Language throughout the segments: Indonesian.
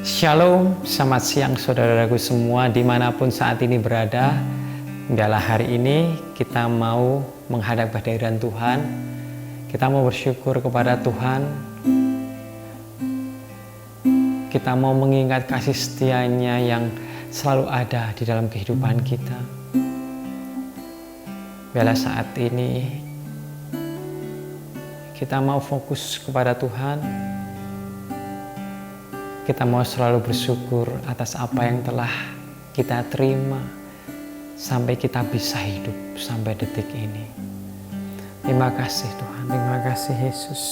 Shalom, selamat siang saudaraku semua dimanapun saat ini berada. Biarlah hari ini kita mau menghadap kehadiran Tuhan. Kita mau bersyukur kepada Tuhan. Kita mau mengingat kasih setia-Nya yang selalu ada di dalam kehidupan kita. Biarlah saat ini kita mau fokus kepada Tuhan. Kita mau selalu bersyukur atas apa yang telah kita terima sampai kita bisa hidup sampai detik ini. Terima kasih Tuhan, terima kasih Yesus.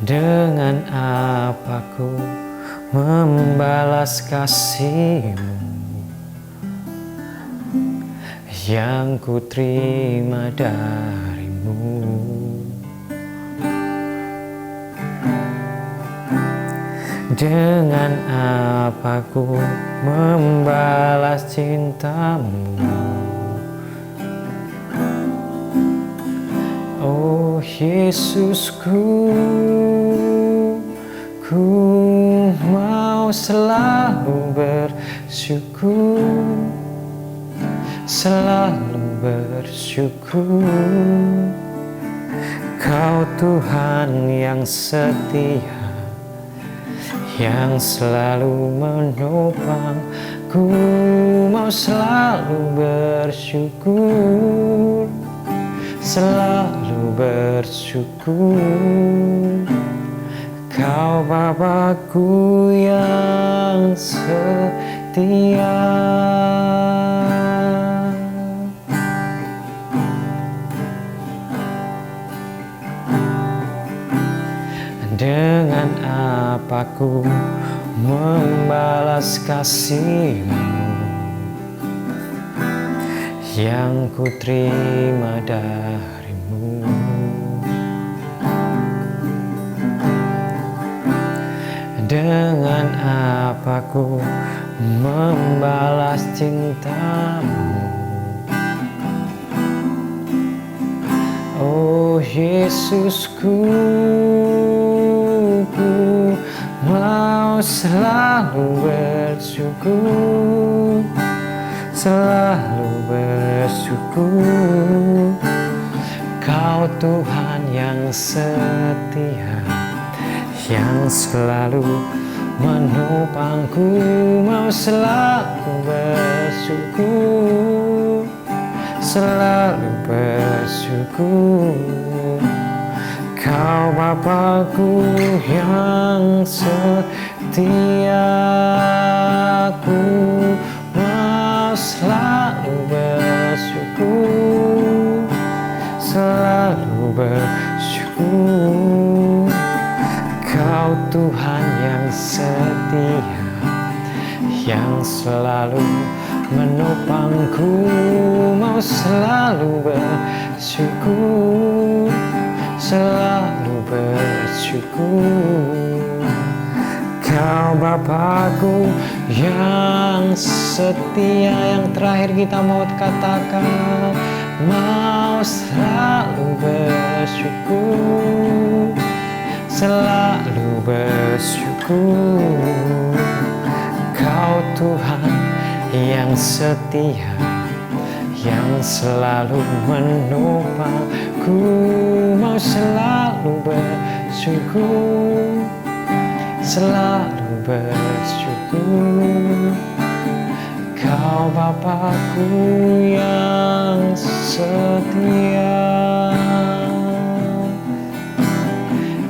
Dengan apa ku membalas kasih-Mu yang ku terima dari-Mu? Dengan apa ku membalas cinta-Mu? Oh Yesusku, ku mau selalu bersyukur, selalu bersyukur. Kau Tuhan yang setia, yang selalu menopang. Ku mau selalu bersyukur, selalu bersyukur. Kau Bapa-Ku yang setia. Dengan apa ku membalas kasih-Mu yang ku terima dari-Mu? Dengan apa ku membalas cinta-Mu? Oh Yesusku, ku mau selalu bersyukur, selalu bersyukur. Kau Tuhan yang setia, yang selalu menopangku. Mau selalu bersyukur, selalu bersyukur. Kau Bapa-Ku yang setia, ku mau selalu bersyukur, selalu bersyukur. Kau Tuhan yang setia, yang selalu menopangku. Mau selalu bersyukur, selalu bersyukur. Kau Bapa-Ku yang setia. Yang terakhir kita mau katakan, mau selalu bersyukur, selalu bersyukur. Kau Tuhan yang setia, yang selalu menopangku. Mau selalu bersyukur, selalu bersyukur. Kau Bapa-Ku yang setia,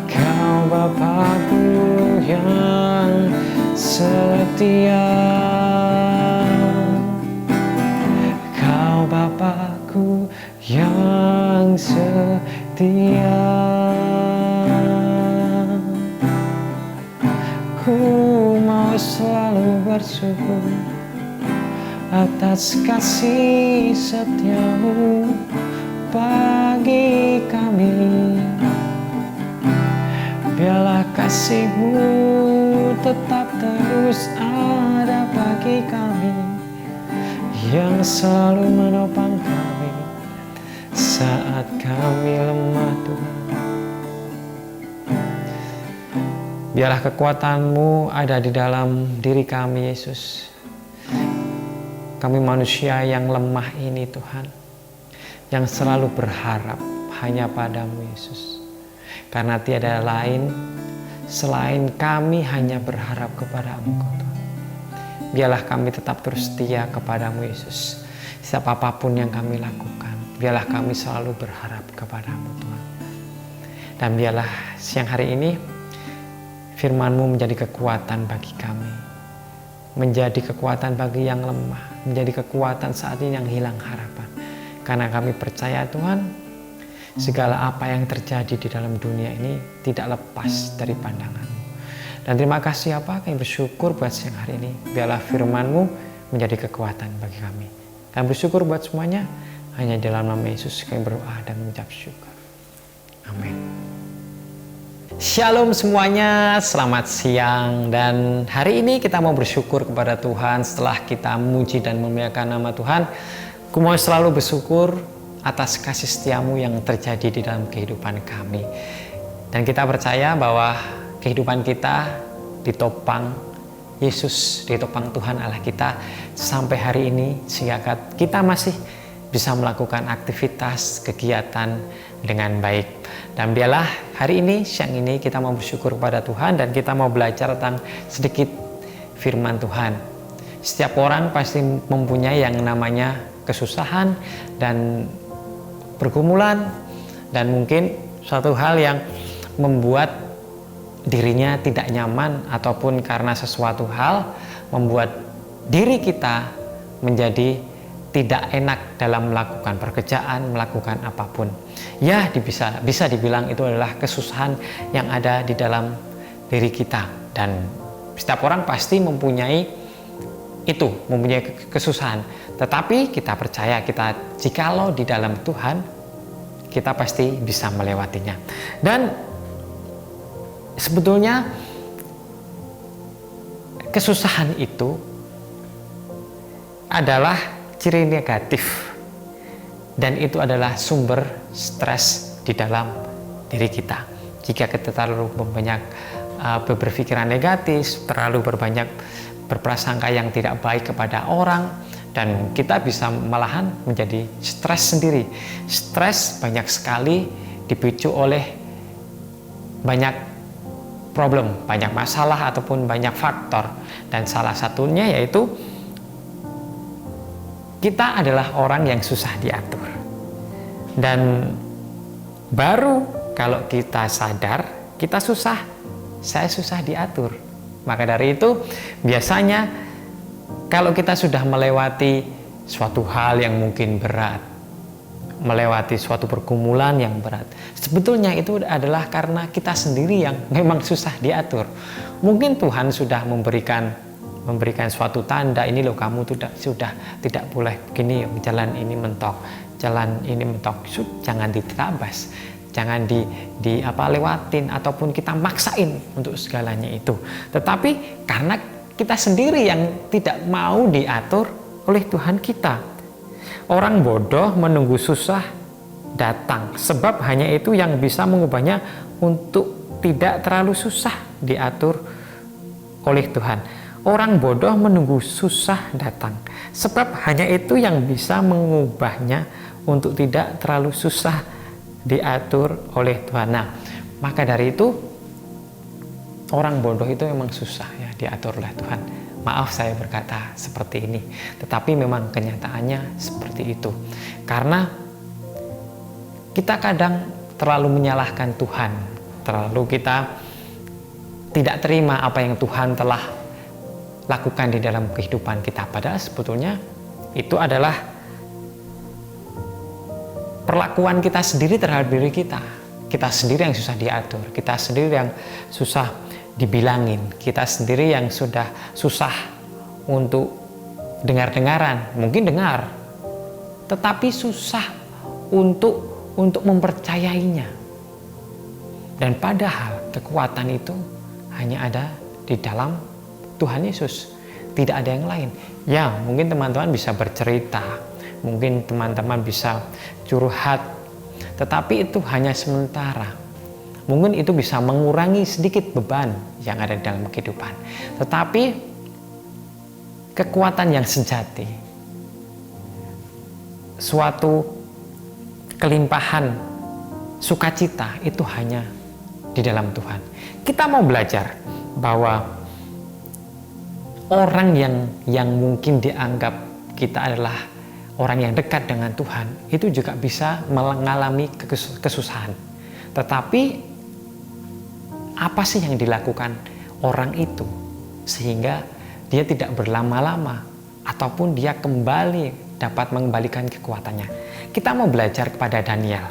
Kau Bapa-Ku yang setia, Kau Bapa-Ku yang setia. Ku mau selalu bersyukur atas kasih setia-Mu bagi kami. Biarlah kasih-Mu tetap terus ada bagi kami, yang selalu menopang kami saat kami lemah Tuhan. Biarlah kekuatan-Mu ada di dalam diri kami, Yesus. Kami manusia yang lemah ini, Tuhan, yang selalu berharap hanya pada-Mu, Yesus. Karena tiada lain selain kami hanya berharap kepada Engkau, Tuhan. Biarlah kami tetap terus setia kepada-Mu, Yesus. Setiap apapun yang kami lakukan, biarlah kami selalu berharap kepada-Mu, Tuhan. Dan biarlah siang hari ini firman-Mu menjadi kekuatan bagi kami, menjadi kekuatan bagi yang lemah, menjadi kekuatan saat ini yang hilang harapan. Karena kami percaya, Tuhan, segala apa yang terjadi di dalam dunia ini tidak lepas dari pandangan-Mu. Dan terima kasih kami bersyukur buat siang hari ini. Biarlah firman-Mu menjadi kekuatan bagi kami. Kami bersyukur buat semuanya. Hanya dalam nama Yesus kami berdoa dan mengucap syukur. Amin. Shalom semuanya, selamat siang. Dan hari ini kita mau bersyukur kepada Tuhan setelah kita memuji dan memuliakan nama Tuhan. Aku mau selalu bersyukur atas kasih setia-Mu yang terjadi di dalam kehidupan kami. Dan kita percaya bahwa kehidupan kita ditopang Yesus, ditopang Tuhan Allah kita sampai hari ini, sehingga kita masih bisa melakukan aktivitas, kegiatan dengan baik. Dan biarlah hari ini, siang ini kita mau bersyukur kepada Tuhan dan kita mau belajar tentang sedikit firman Tuhan. Setiap orang pasti mempunyai yang namanya kesusahan dan pergumulan, dan mungkin suatu hal yang membuat dirinya tidak nyaman, ataupun karena sesuatu hal membuat diri kita menjadi tidak enak dalam melakukan pekerjaan, melakukan apapun. Ya, bisa dibilang itu adalah kesusahan yang ada di dalam diri kita. Dan setiap orang pasti mempunyai kesusahan. Tetapi kita percaya, jikalau di dalam Tuhan, kita pasti bisa melewatinya. Dan sebetulnya kesusahan itu adalah ciri negatif, dan itu adalah sumber stres di dalam diri kita. Jika kita terlalu banyak berpikiran negatif, terlalu banyak berprasangka yang tidak baik kepada orang, dan kita bisa malahan menjadi stres sendiri. Stres banyak sekali dipicu oleh banyak problem, banyak masalah ataupun banyak faktor, dan salah satunya yaitu kita adalah orang yang susah diatur. Dan baru kalau kita sadar saya susah diatur. Maka dari itu biasanya kalau kita sudah melewati suatu hal yang mungkin berat, melewati suatu pergumulan yang berat, sebetulnya itu adalah karena kita sendiri yang memang susah diatur. Mungkin Tuhan sudah memberikan suatu tanda, ini loh kamu sudah tidak boleh begini, jalan ini mentok, jangan diterabas, jangan lewatin, ataupun kita maksain untuk segalanya itu. Tetapi karena kita sendiri yang tidak mau diatur oleh Tuhan kita. Orang bodoh menunggu susah datang, sebab hanya itu yang bisa mengubahnya untuk tidak terlalu susah diatur oleh Tuhan. Orang bodoh menunggu susah datang, sebab hanya itu yang bisa mengubahnya untuk tidak terlalu susah diatur oleh Tuhan. Nah, maka dari itu orang bodoh itu memang susah ya diatur oleh Tuhan. Maaf saya berkata seperti ini, tetapi memang kenyataannya seperti itu. Karena kita kadang terlalu menyalahkan Tuhan, terlalu kita tidak terima apa yang Tuhan telah lakukan di dalam kehidupan kita. Padahal sebetulnya itu adalah perlakuan kita sendiri terhadap diri kita. Kita sendiri yang susah diatur, kita sendiri yang susah dibilangin, kita sendiri yang sudah susah untuk dengar-dengaran, mungkin dengar, tetapi susah untuk mempercayainya. Dan padahal kekuatan itu hanya ada di dalam Tuhan Yesus, tidak ada yang lain. Ya, mungkin teman-teman bisa bercerita, mungkin teman-teman bisa curhat, tetapi itu hanya sementara. Mungkin itu bisa mengurangi sedikit beban yang ada di dalam kehidupan. Tetapi kekuatan yang sejati, suatu kelimpahan sukacita itu hanya di dalam Tuhan. Kita mau belajar bahwa orang yang mungkin dianggap kita adalah orang yang dekat dengan Tuhan, itu juga bisa mengalami kesusahan. Tetapi apa sih yang dilakukan orang itu sehingga dia tidak berlama-lama ataupun dia kembali dapat mengembalikan kekuatannya? Kita mau belajar kepada Daniel.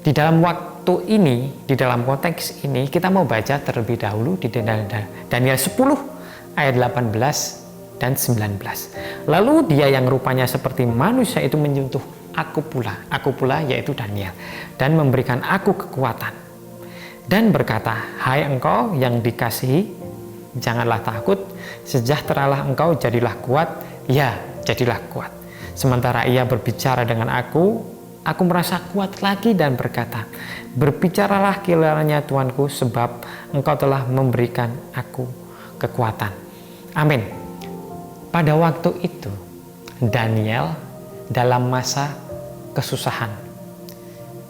Di dalam waktu ini, di dalam konteks ini, kita mau baca terlebih dahulu di Daniel 10 ayat 18 dan 19. Lalu dia yang rupanya seperti manusia itu menyentuh aku pula yaitu Daniel, dan memberikan aku kekuatan. Dan berkata, hai engkau yang dikasihi, janganlah takut, sejahteralah engkau, jadilah kuat, ya jadilah kuat. Sementara ia berbicara dengan aku merasa kuat lagi dan berkata, berbicaralah kiranya Tuanku, sebab engkau telah memberikan aku kekuatan. Amin. Pada waktu itu, Daniel dalam masa kesusahan.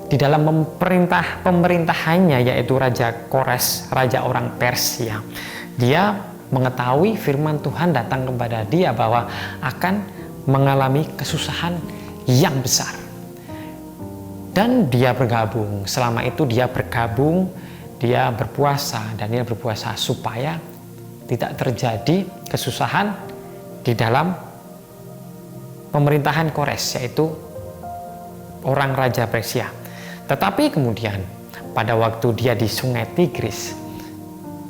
Di dalam pemerintahannya, yaitu Raja Kores, raja orang Persia, dia mengetahui firman Tuhan datang kepada dia bahwa akan mengalami kesusahan yang besar. Dan dia bergabung. Selama itu dia bergabung, dia berpuasa, Daniel berpuasa supaya tidak terjadi kesusahan di dalam pemerintahan Kores, yaitu orang Raja Persia. Tetapi kemudian pada waktu dia di Sungai Tigris,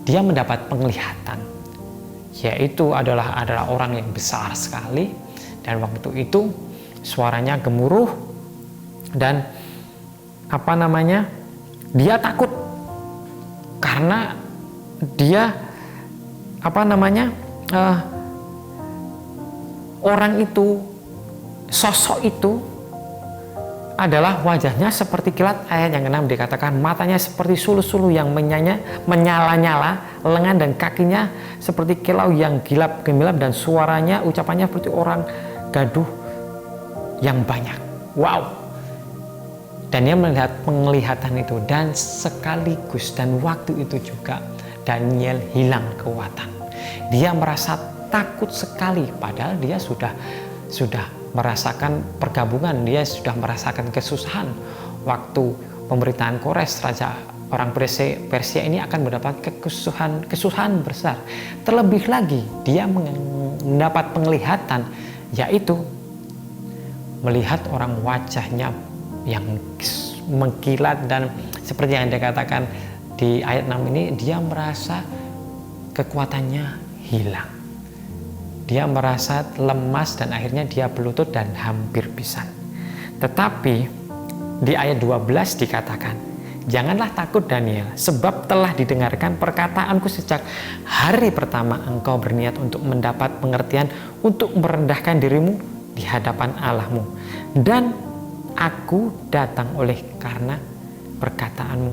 dia mendapat penglihatan, yaitu adalah orang yang besar sekali, dan waktu itu suaranya gemuruh dan dia takut karena dia orang itu, sosok itu adalah wajahnya seperti kilat. Ayat yang 6 dikatakan matanya seperti sulu-sulu yang menyala-nyala, lengan dan kakinya seperti kilau yang gemilang, dan suaranya, ucapannya seperti orang gaduh yang banyak. Wow. Daniel melihat penglihatan itu, dan sekaligus dan waktu itu juga Daniel hilang kekuatan. Dia merasa takut sekali, padahal dia sudah merasakan pergabungan, dia sudah merasakan kesusahan. Waktu pemerintahan Kores, raja orang Persia ini akan mendapat kesusahan besar. Terlebih lagi dia mendapat penglihatan, yaitu melihat orang wajahnya yang mengkilat, dan seperti yang dikatakan di ayat 6 ini, dia merasa kekuatannya hilang. Dia merasa lemas dan akhirnya dia berlutut dan hampir pingsan. Tetapi di ayat 12 dikatakan, janganlah takut Daniel, sebab telah didengarkan perkataanku sejak hari pertama engkau berniat untuk mendapat pengertian, untuk merendahkan dirimu di hadapan Allahmu. Dan aku datang oleh karena perkataanmu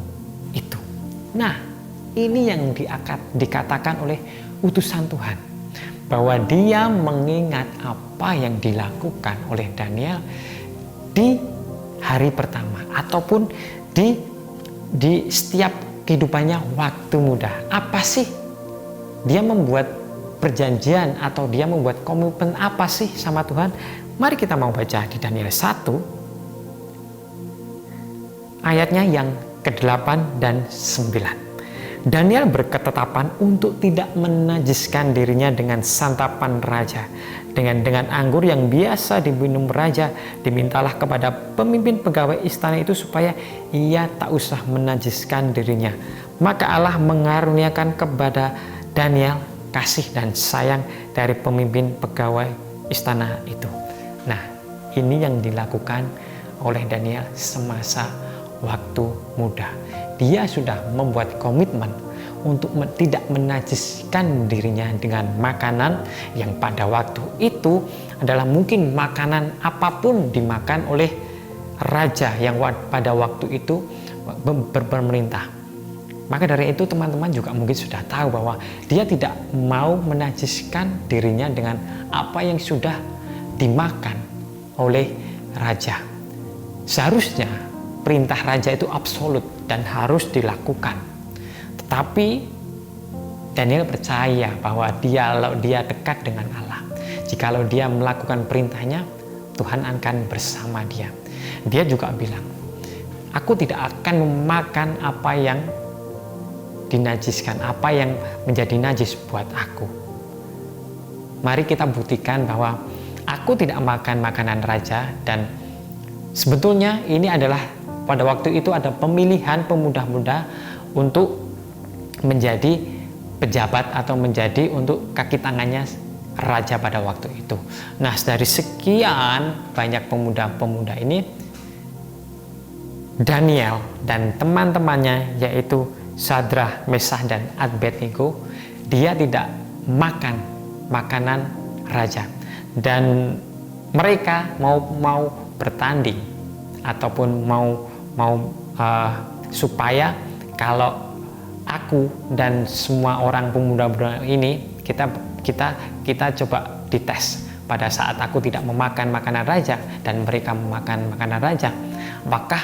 itu. Nah, ini yang dikatakan oleh utusan Tuhan, bahwa dia mengingat apa yang dilakukan oleh Daniel di hari pertama ataupun di setiap kehidupannya waktu muda. Apa sih dia membuat perjanjian atau dia membuat komitmen apa sih sama Tuhan? Mari kita mau baca di Daniel 1 ayatnya yang ke-8 dan 9. Daniel berketetapan untuk tidak menajiskan dirinya dengan santapan raja, dengan anggur yang biasa diminum raja. Dimintalah kepada pemimpin pegawai istana itu supaya ia tak usah menajiskan dirinya. Maka Allah mengaruniakan kepada Daniel kasih dan sayang dari pemimpin pegawai istana itu. Nah, ini yang dilakukan oleh Daniel semasa waktu muda. Dia sudah membuat komitmen untuk tidak menajiskan dirinya dengan makanan yang pada waktu itu adalah mungkin makanan apapun dimakan oleh raja yang pada waktu itu berpemerintah. Maka dari itu teman-teman juga mungkin sudah tahu bahwa dia tidak mau menajiskan dirinya dengan apa yang sudah dimakan oleh raja. Seharusnya perintah raja itu absolut dan harus dilakukan. Tetapi Daniel percaya bahwa kalau dia dekat dengan Allah, jikalau dia melakukan perintahnya, Tuhan akan bersama dia. Dia juga bilang, aku tidak akan memakan apa yang dinajiskan, apa yang menjadi najis buat aku. Mari kita buktikan bahwa aku tidak makan makanan raja. Dan sebetulnya ini adalah pada waktu itu ada pemilihan pemuda-muda untuk menjadi pejabat atau menjadi untuk kaki tangannya raja pada waktu itu. Nah, dari sekian banyak pemuda-pemuda ini, Daniel dan teman-temannya yaitu Sadrah, Mesah, dan Abednego, dia tidak makan makanan raja. Dan mereka mau bertanding ataupun mau supaya kalau aku dan semua orang pemuda-pemuda ini kita coba dites pada saat aku tidak memakan makanan raja dan mereka memakan makanan raja, apakah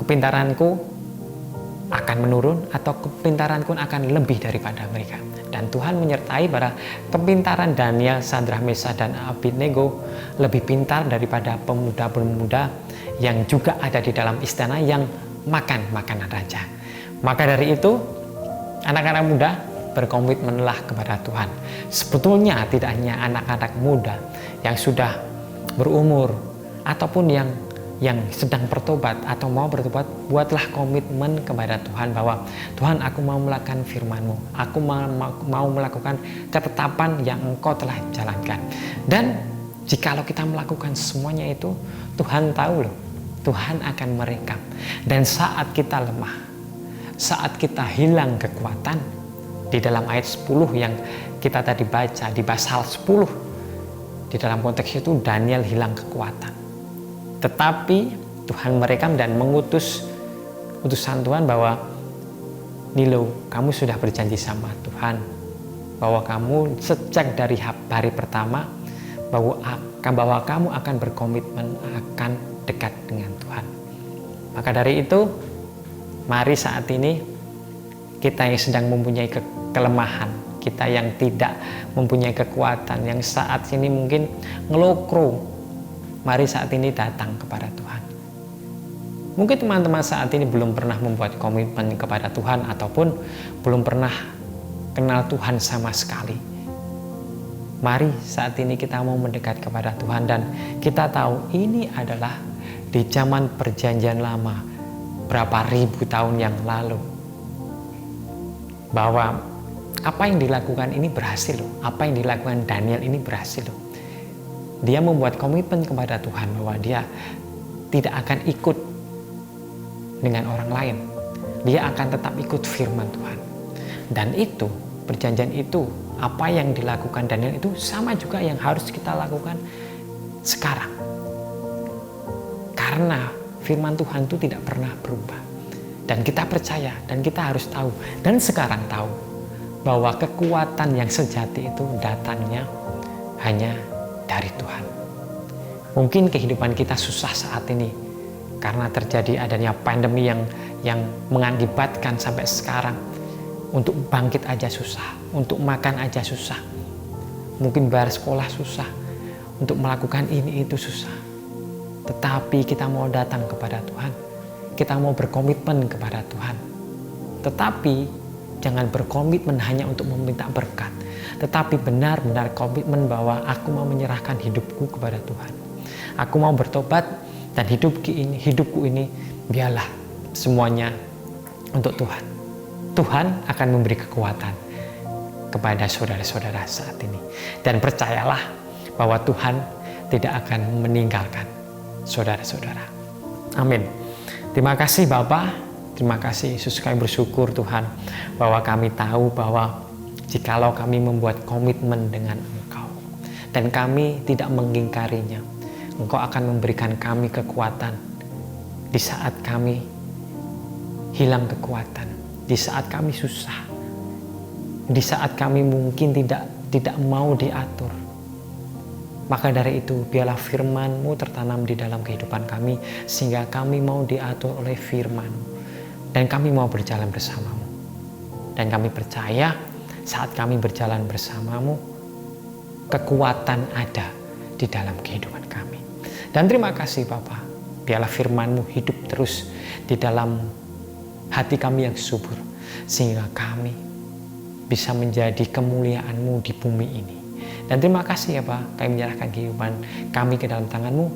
kepintaranku akan menurun atau kepintaranku akan lebih daripada mereka. Dan Tuhan menyertai pada kepintaran Daniel, Sadrah, Mesah, dan Abednego lebih pintar daripada pemuda-pemuda yang juga ada di dalam istana yang makan makanan raja. Maka dari itu anak-anak muda berkomitmenlah kepada Tuhan. Sebetulnya tidak hanya anak-anak muda yang sudah berumur ataupun yang sedang bertobat atau mau bertobat, buatlah komitmen kepada Tuhan bahwa Tuhan, aku mau melakukan firman-Mu, aku mau melakukan ketetapan yang Engkau telah jalankan. Dan jikalau kita melakukan semuanya itu, Tuhan tahu loh, Tuhan akan merekam. Dan saat kita lemah, saat kita hilang kekuatan, di dalam ayat 10 yang kita tadi baca di pasal 10, di dalam konteks itu Daniel hilang kekuatan. Tetapi Tuhan merekam dan mengutus utusan Tuhan bahwa, Nilo, kamu sudah berjanji sama Tuhan bahwa kamu sejak dari hari pertama bahwa kamu akan berkomitmen akan dekat dengan Tuhan. Maka dari itu, mari saat ini kita yang sedang mempunyai kelemahan, kita yang tidak mempunyai kekuatan, yang saat ini mungkin ngelokro, mari saat ini datang kepada Tuhan. Mungkin teman-teman saat ini belum pernah membuat komitmen kepada Tuhan ataupun belum pernah kenal Tuhan sama sekali. Mari saat ini kita mau mendekat kepada Tuhan, dan kita tahu ini adalah di zaman perjanjian lama berapa ribu tahun yang lalu, bahwa apa yang dilakukan ini berhasil loh. Apa yang dilakukan Daniel ini berhasil loh. Dia membuat komitmen kepada Tuhan bahwa dia tidak akan ikut dengan orang lain. Dia akan tetap ikut firman Tuhan. Dan itu, perjanjian itu, apa yang dilakukan Daniel itu sama juga yang harus kita lakukan sekarang. Karena firman Tuhan itu tidak pernah berubah. Dan kita percaya, dan kita harus tahu, dan sekarang tahu bahwa kekuatan yang sejati itu datangnya hanya dari Tuhan. Mungkin kehidupan kita susah saat ini karena terjadi adanya pandemi yang mengakibatkan sampai sekarang untuk bangkit aja susah, untuk makan aja susah, mungkin bayar sekolah susah, untuk melakukan ini itu susah. Tetapi kita mau datang kepada Tuhan, kita mau berkomitmen kepada Tuhan. Tetapi jangan berkomitmen hanya untuk meminta berkat, tetapi benar-benar komitmen bahwa aku mau menyerahkan hidupku kepada Tuhan. Aku mau bertobat, dan hidupku ini biarlah semuanya untuk Tuhan. Tuhan akan memberi kekuatan kepada saudara-saudara saat ini. Dan percayalah bahwa Tuhan tidak akan meninggalkan saudara-saudara. Amin. Terima kasih Bapa, terima kasih Yesus, kami bersyukur Tuhan bahwa kami tahu bahwa jikalau kami membuat komitmen dengan Engkau dan kami tidak mengingkarinya, Engkau akan memberikan kami kekuatan di saat kami hilang kekuatan, di saat kami susah, di saat kami mungkin tidak mau diatur. Maka dari itu, biarlah firman-Mu tertanam di dalam kehidupan kami, sehingga kami mau diatur oleh firman-Mu, dan kami mau berjalan bersama-Mu. Dan kami percaya saat kami berjalan bersama-Mu, kekuatan ada di dalam kehidupan kami. Dan terima kasih Bapa, biarlah firman-Mu hidup terus di dalam hati kami yang subur, sehingga kami bisa menjadi kemuliaan-Mu di bumi ini. Dan terima kasih ya Pak, kami menyerahkan kehidupan kami ke dalam tangan-Mu,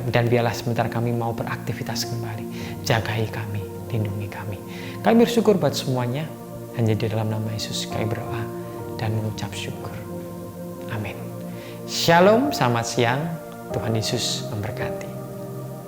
dan biarlah sebentar kami mau beraktivitas kembali. Jagai kami, lindungi kami. Kami bersyukur buat semuanya. Hanya di dalam nama Yesus kami berdoa dan mengucap syukur. Amin. Shalom, selamat siang. Tuhan Yesus memberkati.